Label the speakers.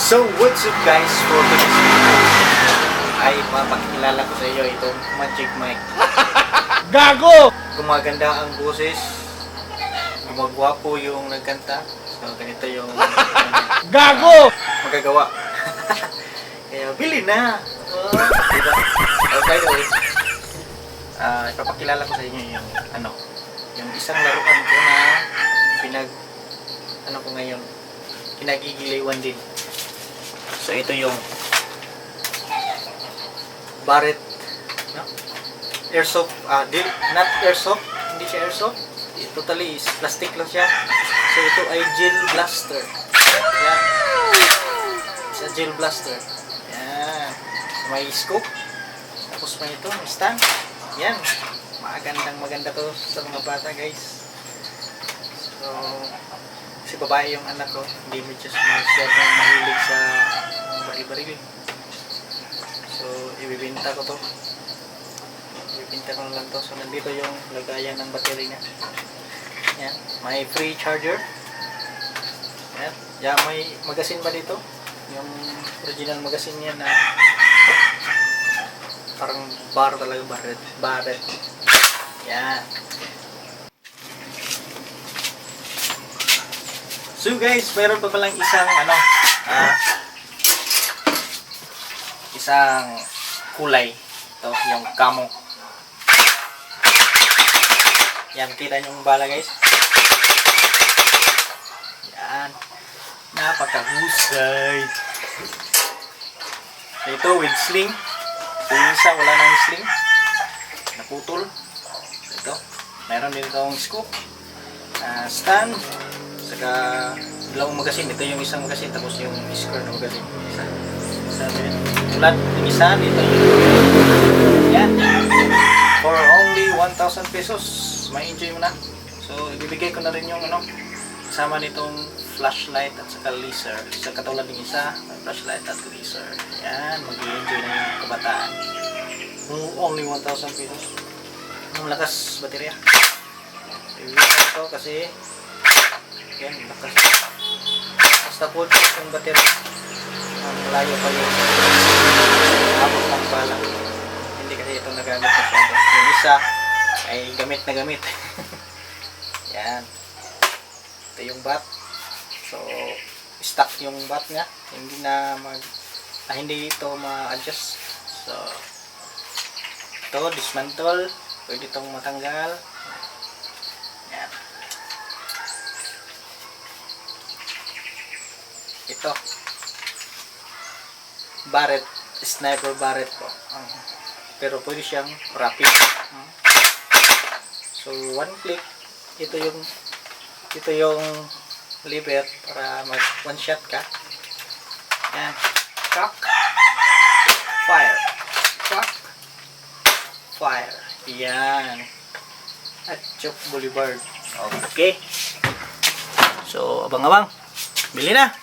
Speaker 1: So, what's up guys? For today's video ay mapakilala ko sa iyo itong Magic Mic.
Speaker 2: Gago!
Speaker 1: Gumaganda ang boses, gumagwapo yung nagkanta. So, ganito yung
Speaker 2: Gago!
Speaker 1: magagawa. Kaya bili na! Diba? So, by the way, ipapakilala ko sa inyo yung yung isang laruan ko na ngayon, kinagigiliwan din. So ito yung Barrett, no? Airsoft, not airsoft, hindi siya airsoft. Totally is plastic lang siya. So ito ay gel blaster. Yan. It's a gel blaster. Yan. May scope. Tapos may ito, may stand. Yan. Maganda to sa mga bata guys. So kasi babae yung anak ko, hindi masyadong mahilig sa baril-baril. So, ibibinta ko to. Ibibinta ko na lang to. So, nandito yung lagayan ng battery niya. Yan. May free charger. Yan. Yan, may magazine pa dito. Yung original magazine niya na parang bar talaga, Barrett. Yan. So guys, meron pa palang isang isang kulay. Ito, yung camo. Yan, kita nyo yung bala guys. Yan. Napakahusay. So, ito with sling. So, yung isa, wala nang sling. Naputol. So, ito. Meron din itong scoop. Stand. Saka dalawang magazine. Ito yung isang magazine, tapos yung square na magazine. Tulad yung isa, dito yung yan. For only 1,000 pesos. May enjoy mo na. So, ibibigay ko na rin yung kasama nitong flashlight at saka laser. Sa katulad ng isa, may flashlight at laser. Yan, mag-i-enjoy na yung kabataan. Only 1,000 pesos. Ang lakas baterya. Ibigay ko ito kasi yan, lakas. Basta po yung battery. Malayo pa yung abot ng bala. Hindi kasi ito nagamit masyado. Yung isa ay gamit na gamit. Yan. Ito yung bat. So, stuck yung bat niya. Hindi ito ma-adjust. So, ito, dismantle. Pwede itong matanggal. Yan. Ito Barrett, sniper Barrett po. Pero pwede siyang rapid. So one click, ito yung lever para mag one shot ka. Yan. Cock, fire. Cock, fire. Yan. At Chok Boulevard. Okay. So abang-abang. Bili na.